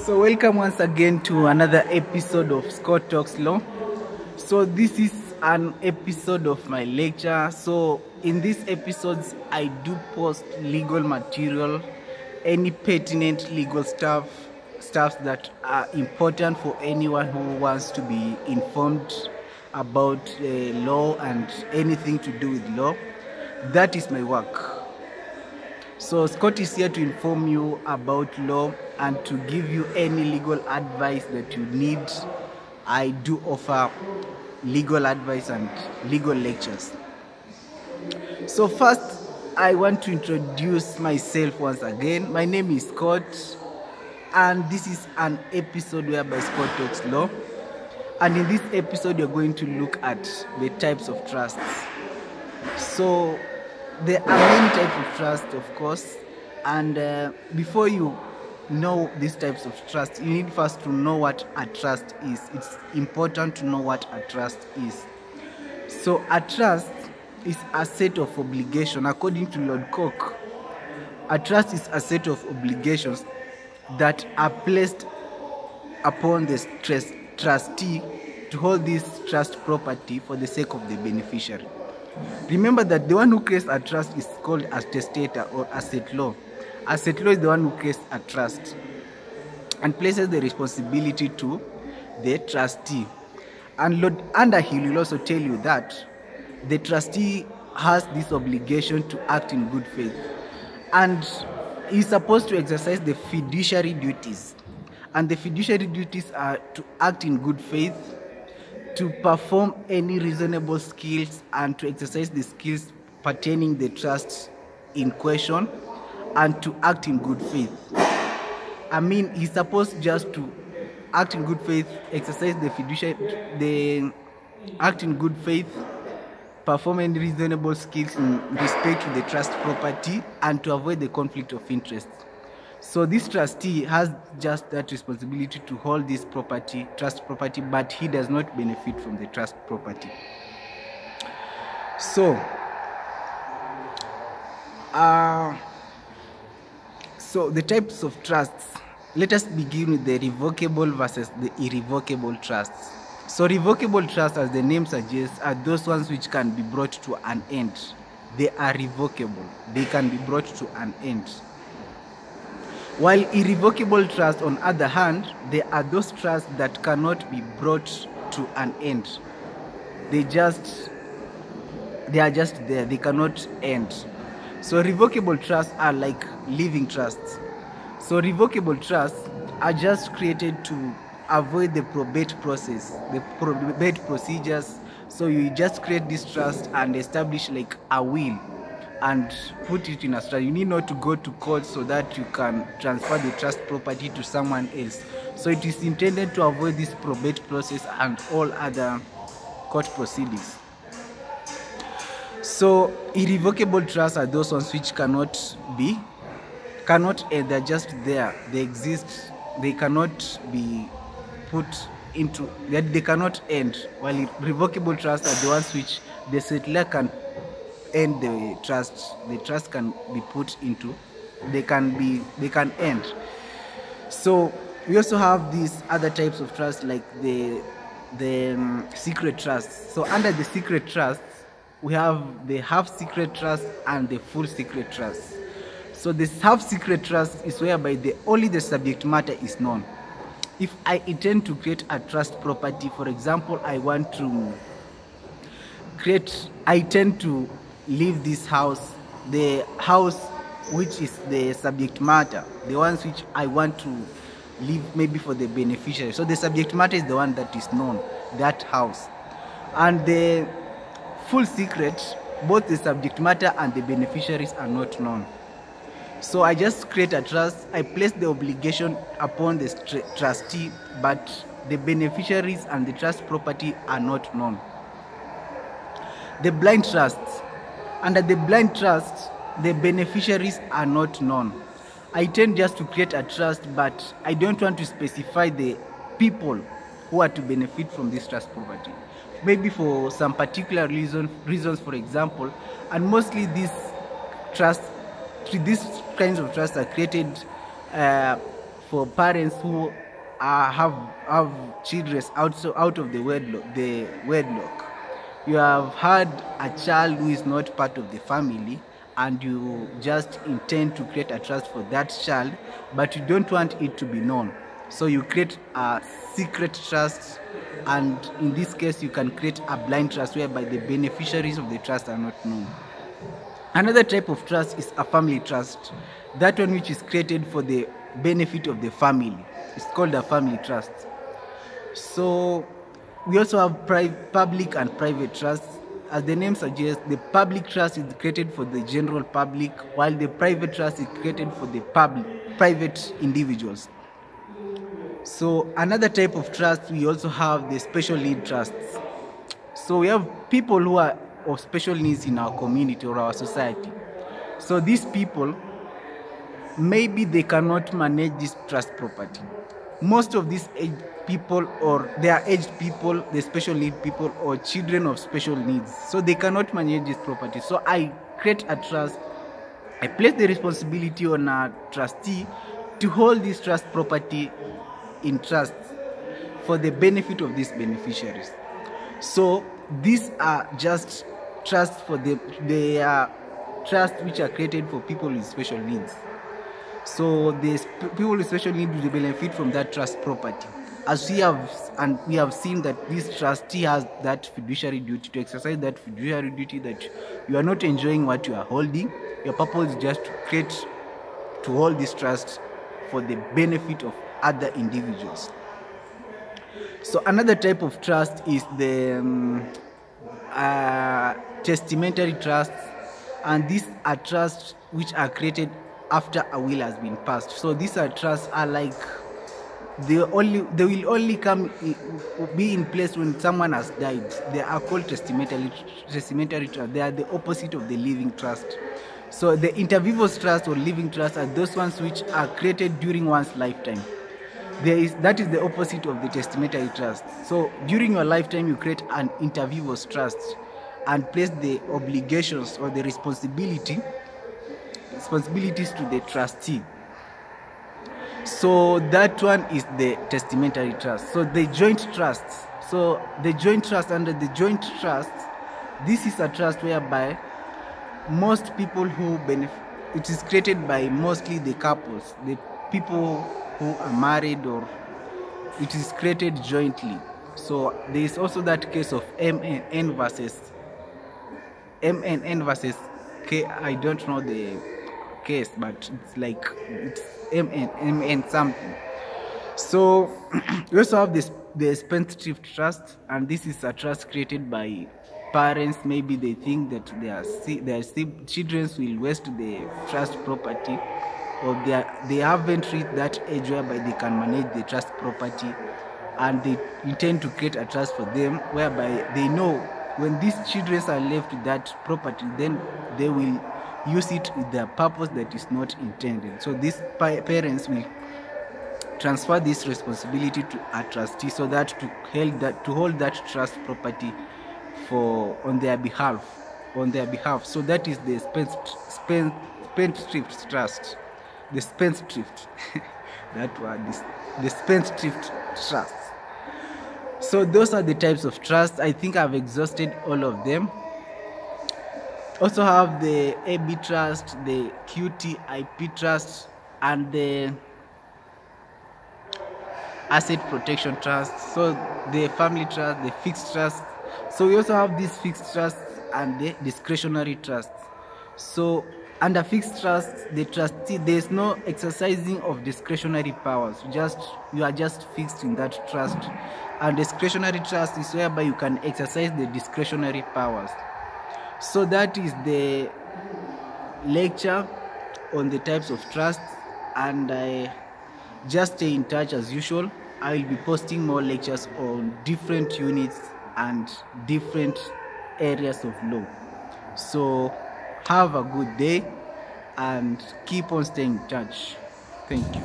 So welcome once again to another episode of Scott Talks Law. So this is an episode of my lecture. So in these episodes I do post legal material, any pertinent legal stuff that are important for anyone who wants to be informed about law and anything to do with law. That is my work. So Scott is here to inform you about law and to give you any legal advice that you need. I do offer legal advice and legal lectures. So first, I want to introduce myself once again. My name is Scott, and this is an episode whereby Scott Talks Law. And in this episode, you're going to look at the types of trusts. So there are many types of trust, of course, and before you know these types of trust, you need first to know what a trust is. It's important to know what a trust is. So a trust is a set of obligations. According to Lord Coke, a trust is a set of obligations that are placed upon the trustee to hold this trust property for the sake of the beneficiary. Remember that the one who creates a trust is called a testator or asset law. Asset law is the one who creates a trust and places the responsibility to the trustee. And Lord Underhill will also tell you that the trustee has this obligation to act in good faith, and is supposed to exercise the fiduciary duties. And the fiduciary duties are to act in good faith, to perform any reasonable skills, and to exercise the skills pertaining the trust in question, and to act in good faith. I mean, he's supposed just to act in good faith, exercise the fiduciary, act in good faith, perform any reasonable skills in respect to the trust property, and to avoid the conflict of interest. So this trustee has just that responsibility to hold this property, trust property, but he does not benefit from the trust property. So, the types of trusts. Let us begin with the revocable versus the irrevocable trusts. So revocable trusts, as the name suggests, are those ones which can be brought to an end. They are revocable. They can be brought to an end. While irrevocable trusts, on the other hand, they are those trusts that cannot be brought to an end. They are just there. They cannot end. So revocable trusts are like living trusts. So revocable trusts are just created to avoid the probate process, the probate procedures. So you just create this trust and establish like a will and put it in a trust. You need not to go to court so that you can transfer the trust property to someone else. So it is intended to avoid this probate process and all other court proceedings. So irrevocable trusts are those ones which cannot end. They're just there. They exist. They cannot be put into, they cannot end. While revocable trusts are the ones which the settler can end the trust. The trust can be put into, they can end. So we also have these other types of trusts like the secret trusts. So under the secret trusts, we have the half secret trust and the full secret trust. So this half secret trust is whereby only the subject matter is known. If I intend to create a trust property, for example, I intend to leave this house, the house which is the subject matter, the ones which I want to leave maybe for the beneficiary. So the subject matter is the one that is known, that house. And the full secret, both the subject matter and the beneficiaries are not known. So I just create a trust, I place the obligation upon the trustee, but the beneficiaries and the trust property are not known. The blind trusts. Under the blind trust, the beneficiaries are not known. I tend just to create a trust, but I don't want to specify the people who are to benefit from this trust property. Maybe for some particular reasons, for example, and mostly these kinds of trusts are created for parents who have children out of the wedlock. You have had a child who is not part of the family, and you just intend to create a trust for that child, but you don't want it to be known. So you create a secret trust, and in this case you can create a blind trust whereby the beneficiaries of the trust are not known. Another type of trust is a family trust. That one which is created for the benefit of the family. It's called a family trust. So we also have public and private trusts. As the name suggests, the public trust is created for the general public, while the private trust is created for the private individuals. So another type of trust, we also have the special need trusts. So we have people who are of special needs in our community or our society. So these people, maybe they cannot manage this trust property. Most of these aged people, or they are aged people, the special need people, or children of special needs, so they cannot manage this property. So I create a trust. I place the responsibility on a trustee to hold this trust property in trust for the benefit of these beneficiaries. So these are just trusts for they are trusts which are created for people with special needs. So the people with special needs will benefit from that trust property. As we have seen that this trustee has that fiduciary duty to exercise that fiduciary duty, that you are not enjoying what you are holding. Your purpose is just to hold this trust for the benefit of other individuals. So another type of trust is the testamentary trusts, and these are trusts which are created after a will has been passed. So these are trusts are like they will only be in place when someone has died. They are called testamentary trust. They are the opposite of the living trust. So the inter vivos trust or living trust are those ones which are created during one's lifetime. That is the opposite of the testamentary trust. So during your lifetime, you create an inter vivos trust and place the obligations or the responsibilities to the trustee. So that one is the testamentary trust. So the joint trusts. So the joint trust, under the joint trust, this is a trust whereby most people who benefit, it is created by mostly the couples, the people who are married, or it is created jointly. So there is also that case of MNN versus K. I don't know the case, but it's like it's MN something. So we also have the spendthrift trust, and this is a trust created by parents. Maybe they think that their children will waste the trust property, or they haven't reached that age whereby they can manage the trust property, and they intend to create a trust for them whereby they know when these children are left with that property, then they will use it with their purpose that is not intended. So these parents will transfer this responsibility to a trustee, so that to hold that trust property on their behalf. So that is the spendthrift trust. The spendthrift that word is the spendthrift trust. So those are the types of trust. I think I've exhausted all of them. Also have the AB trust, the QTIP trust, and the asset protection trust. So the family trust, the fixed trust. So we also have these fixed trusts and the discretionary trusts. So under fixed trust, the trustee, there is no exercising of discretionary powers. You are just fixed in that trust. And discretionary trust is whereby you can exercise the discretionary powers. So that is the lecture on the types of trusts, and I just stay in touch as usual. I will be posting more lectures on different units and different areas of law. So have a good day and keep on staying in touch. Thank you.